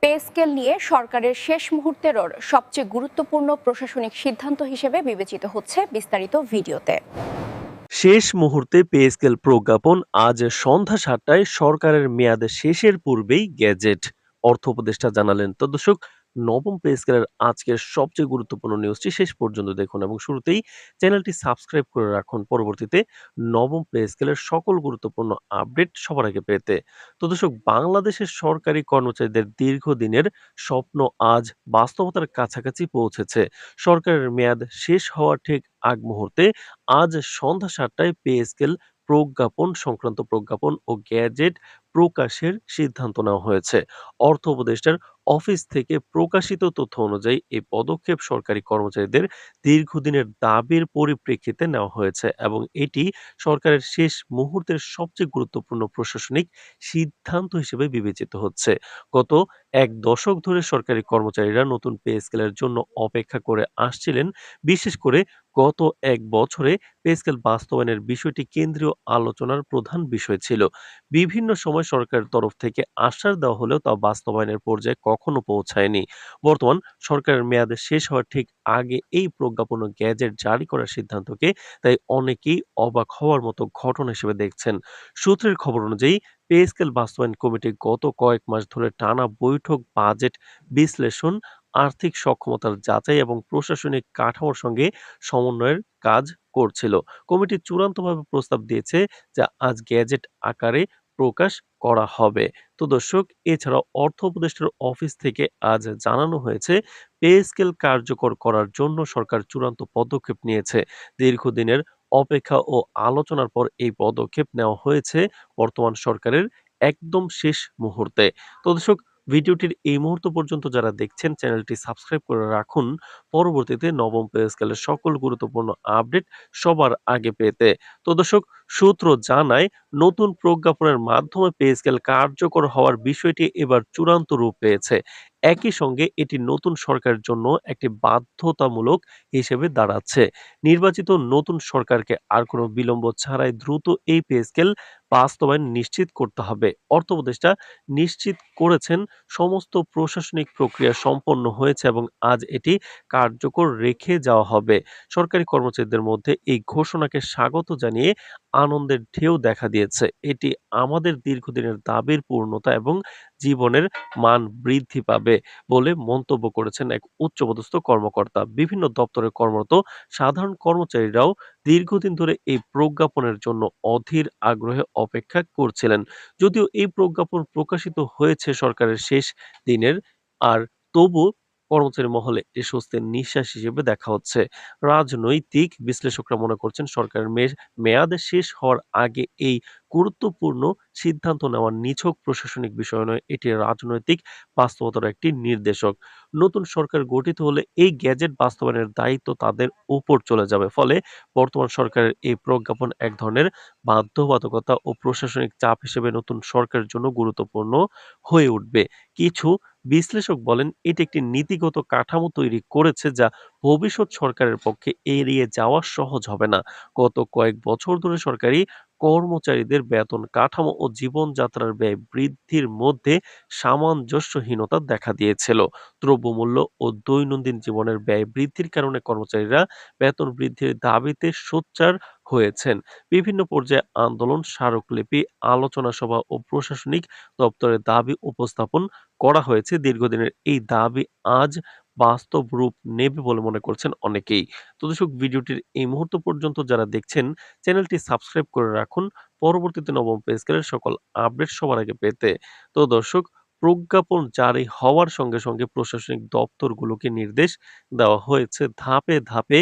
Pay scale নিয়ে সরকারের শেষ মুহূর্তের সবচেয়ে গুরুত্বপূর্ণ প্রশাসনিক সিদ্ধান্ত হিসেবে বিবেচিত হচ্ছে বিস্তারিত ভিডিওতে। শেষ মুহূর্তে পে স্কেল প্রজ্ঞাপন আজ সন্ধ্যা ৭টায় সরকারের মেয়াদ শেষের পূর্বেই গেজেট অর্থ উপদেষ্টা জানালেন। তো দর্শক, নবম পে স্কেলের আজকের সবচেয়ে গুরুত্বপূর্ণ নিউজটি শেষ পর্যন্ত দেখুন এবং শুরুতেই চ্যানেলটি সাবস্ক্রাইব করে রাখুন পরবর্তীতে নবম পে স্কেলের সকল গুরুত্বপূর্ণ আপডেট সবার আগে পেতে। তো দর্শক, বাংলাদেশের সরকারি কর্মচারীদের দীর্ঘদিনের স্বপ্ন আজ বাস্তবতার কাছাকাছি পৌঁছেছে। সরকারের মেয়াদ শেষ হওয়ার ঠিক আগ মুহূর্তে আজ সন্ধ্যা ৭টায় পে স্কেল সংক্রান্ত প্রজ্ঞাপন ও গ্যাজেট প্রকাশের সিদ্ধান্ত নেওয়া হয়েছে। অর্থ উপদেষ্টার অফিস থেকে প্রকাশিত তথ্য অনুযায়ী এই পদক্ষেপ সরকারি কর্মচারীদের দীর্ঘদিনের দাবির পরিপ্রেক্ষিতে নেওয়া হয়েছে এবং এটি সরকারের শেষ মুহূর্তের সবচেয়ে গুরুত্বপূর্ণ প্রশাসনিক সিদ্ধান্ত হিসেবে বিবেচিত হচ্ছে। গত এক দশক ধরে সরকারি কর্মচারীরা নতুন পে স্কেলের জন্য অপেক্ষা করে আসছিলেন। বিশেষ করে গত এক বছরে পে স্কেল বাস্তবায়নের বিষয়টি কেন্দ্রীয় আলোচনার প্রধান বিষয় ছিল। বিভিন্ন সময় সরকারের তরফ থেকে আশ্বাস দেওয়া হলেও তা বাস্তবায়নের পর্যায়ে কখনো পৌঁছায়নি। বর্তমান সরকারের মেয়াদ শেষ হওয়ার ঠিক আগে এই প্রজ্ঞাপন ও গ্যাজেট জারি করার সিদ্ধান্তকে তাই অনেকেই অবাক হওয়ার মতো ঘটনা হিসেবে দেখছেন। সূত্রের খবর অনুযায়ী পে স্কেল বাস্তবায়ন কমিটি গত কয়েক মাস ধরে টানা বৈঠক, বাজেট বিশ্লেষণ, আর্থিক সক্ষমতার যাচাই এবং প্রশাসনিক কাঠামোর সঙ্গে সমন্বয়ের কাজ করছিল। কমিটি চূড়ান্তভাবে প্রস্তাব দিয়েছে যা আজ গ্যাজেট আকারে প্রকাশ করা হবে। তো দর্শক, এছাড়াও অর্থ উপদেষ্টার অফিস থেকে আজ জানানো হয়েছে পে স্কেল কার্যকর করার জন্য সরকার চূড়ান্ত পদক্ষেপ নিয়েছে। দীর্ঘদিনের অপেক্ষা ও আলোচনার পর এই পদক্ষেপ নেওয়া হয়েছে বর্তমান সরকারের একদম শেষ মুহূর্তে। তো দর্শক, ভিডিওটির এই মুহূর্ত পর্যন্ত যারা দেখছেন চ্যানেলটি সাবস্ক্রাইব করে রাখুন পরবর্তীতে নবম পে স্কেলের সকল গুরুত্বপূর্ণ আপডেট সবার আগে পেতে। তো দর্শক, সূত্র জানায় নতুন প্রজ্ঞাপনের মাধ্যমে পে স্কেল কার্যকর হওয়ার বিষয়টি এবার চূড়ান্ত রূপ পেয়েছে। একই সঙ্গে এটি নতুন সরকারের জন্য একটি বাধ্যতামূলক হিসেবে দাঁড়াচ্ছে। নির্বাচিত নতুন সরকারকে আর কোনো বিলম্ব ছাড়াই দ্রুত এই পে স্কেল বাস্তবায়ন নিশ্চিত করতে হবে। অর্থ উপদেষ্টা নিশ্চিত করেছেন সমস্ত প্রশাসনিক প্রক্রিয়া সম্পন্ন হয়েছে এবং আজ এটি কার্যকর রেখে যাওয়া হবে। সরকারি কর্মচারীদের মধ্যে এই ঘোষণাকে স্বাগত জানিয়ে আনন্দের ঢেউ দেখা দিয়েছে। এটি আমাদের দীর্ঘদিনের দাবির পূর্ণতা এবং জীবনের মান বৃদ্ধি পাবে বলে মন্তব্য করেছেন এক উচ্চপদস্থ কর্মকর্তা। বিভিন্ন দপ্তরে কর্মরত সাধারণ কর্মচারীরাও দীর্ঘদিন ধরে এই প্রজ্ঞাপনের জন্য অধীর আগ্রহে অপেক্ষা করছিলেন। যদিও এই প্রজ্ঞাপন প্রকাশিত হয়েছে সরকারের শেষ দিনের, আর তবু কর্মচারী মহলে এটি স্বস্তির নিঃশ্বাস হিসেবে দেখা হচ্ছে। রাজনৈতিক বিশ্লেষকরা মনে করছেন সরকারের মেয়াদ শেষ হওয়ার আগে এই গুরুত্বপূর্ণ সিদ্ধান্ত নেওয়া নিছক প্রশাসনিক বিষয় নয়, এটি রাজনৈতিক বাস্তবতার একটি নির্দেশক। নতুন সরকার গঠিত হলে এই গ্যাজেট বাস্তবায়নের দায়িত্ব তাদের উপর চলে যাবে। ফলে বর্তমান সরকারের এই প্রজ্ঞাপন এক ধরনের বাধ্যবাধকতা ও প্রশাসনিক চাপ হিসেবে নতুন সরকারের জন্য গুরুত্বপূর্ণ হয়ে উঠবে। কিছু বিশ্লেষক বলেন এটি একটি নীতিগত কাঠামো তৈরি করেছে যা ভবিষ্যৎ সরকারের পক্ষে এড়িয়ে যাওয়া সহজ হবে না। গত কয়েক বছর ধরে সরকারি কর্মচারীদের বেতন কাঠামো ও জীবনযাত্রার ব্যয় বৃদ্ধির মধ্যে সামঞ্জস্যহীনতা দেখা দিয়েছিল। দ্রব্যমূল্য ও দৈনন্দিন জীবনের ব্যয় বৃদ্ধির কারণে কর্মচারীরা বেতন বৃদ্ধির দাবিতে সোচ্চার হয়েছেন। বিভিন্ন পর্যায়ে আন্দোলন, স্মারকলিপি, আলোচনা সভা ও প্রশাসনিক দপ্তরের দাবি উপস্থাপন করা হয়েছে। দীর্ঘদিনের এই দাবি আজ বাস্তব রূপ নেবে বলে মনে করছেন অনেকেই। তো দর্শক, ভিডিওটির এই মুহূর্ত পর্যন্ত যারা দেখছেন চ্যানেলটি সাবস্ক্রাইব করে রাখুন পরবর্তীতে নবম পে স্কেলের সকল আপডেট সবার আগে পেতে। তো দর্শক, প্রজ্ঞাপন জারি হওয়ার সঙ্গে সঙ্গে প্রশাসনিক দপ্তরগুলোকে নির্দেশ দেওয়া হয়েছে ধাপে ধাপে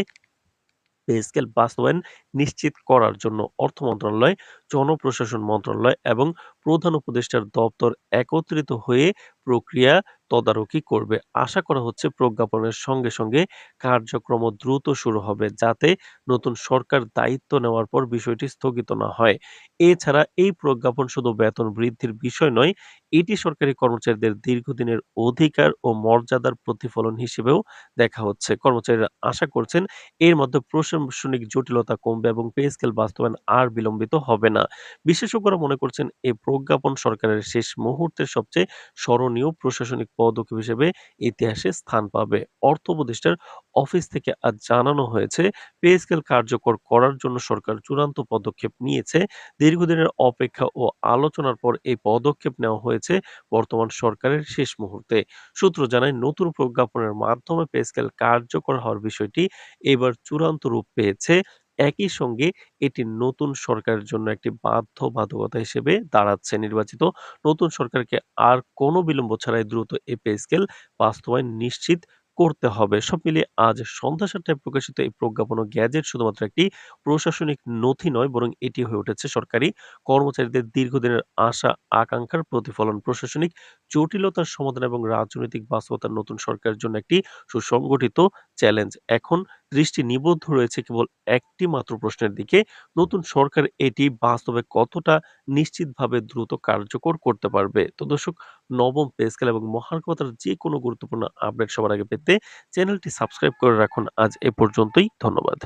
পে স্কেল বাস্তবায়ন নিশ্চিত করার জন্য। অর্থ মন্ত্রণালয়, জনপ্রশাসন মন্ত্রণালয় এবং প্রধান উপদেষ্টার দপ্তর একত্রিত হয়ে প্রক্রিয়া তদারকি করবে। আশা করা হচ্ছে প্রজ্ঞাপনের সঙ্গে সঙ্গে কার্যক্রম দ্রুত শুরু হবে যাতে নতুন সরকার দায়িত্ব নেওয়ার পর বিষয়টি স্থগিত না হয়। এছাড়া এই প্রজ্ঞাপন শুধু বেতন বৃদ্ধির বিষয় নয়, এটি সরকারি কর্মচারীদের দীর্ঘদিনের অধিকার ও মর্যাদার প্রতিফলন হিসেবেও দেখা হচ্ছে। কর্মচারীরা আশা করছেন এর মধ্যে প্রশাসনিক জটিলতা কমবে এবং পে স্কেল বাস্তবায়ন আর বিলম্বিত হবে না। বিশেষজ্ঞরা মনে করছেন এই প্রজ্ঞাপন সরকারের শেষ মুহূর্তের সবচেয়ে স্মরণীয় প্রশাসনিক পদক্ষেপ হিসেবে ইতিহাসে স্থান পাবে। অর্থ উপদেষ্টার অফিস থেকে আজ জানানো হয়েছে, পে স্কেল কার্যকর করার জন্য সরকার চূড়ান্ত পদক্ষেপ নিয়েছে। দীর্ঘদিনের অপেক্ষা ও আলোচনার পর এই পদক্ষেপ নেওয়া হয়েছে বর্তমান সরকারের শেষ মুহূর্তে। সূত্র জানায়, নতুন প্রজ্ঞাপনের মাধ্যমে পে স্কেল কার্যকর হওয়ার বিষয়টি এবার চূড়ান্ত রূপ পেয়েছে। একই সঙ্গে এটি নতুন সরকারের জন্য একটি বাধ্যবাধকতা হিসেবে দাঁড়াচ্ছে। নির্বাচিত নতুন সরকারকে আর কোনো বিলম্ব ছাড়াই দ্রুত এই পে স্কেল বাস্তবায়ন নিশ্চিত করতে হবে। সব মিলিয়ে আজ সন্ধ্যা ৭টায় প্রকাশিত এই প্রজ্ঞাপন ও গ্যাজেট শুধুমাত্র একটি প্রশাসনিক নথি নয়, বরং এটি হয়ে উঠেছে সরকারি কর্মচারীদের দীর্ঘদিনের আশা আকাঙ্ক্ষার প্রতিফলন। প্রশাসনিক জটিলতার সমাধান এবং রাজনৈতিক বাস্তবতার নতুন সরকারের জন্য একটি সুসংগঠিত চ্যালেঞ্জ। এখন দৃষ্টি নিবদ্ধ রয়েছে কেবল একটি মাত্র প্রশ্নের দিকে, নতুন সরকার এটি বাস্তবে কতটা নিশ্চিতভাবে দ্রুত কার্যকর করতে পারবে। তো দর্শক, নবম পে স্কেল এবং মহার্ঘ ভাতার যে কোনো গুরুত্বপূর্ণ আপডেট সবার আগে পেতে চ্যানেলটি সাবস্ক্রাইব করে রাখুন। আজ এ পর্যন্তই। ধন্যবাদ।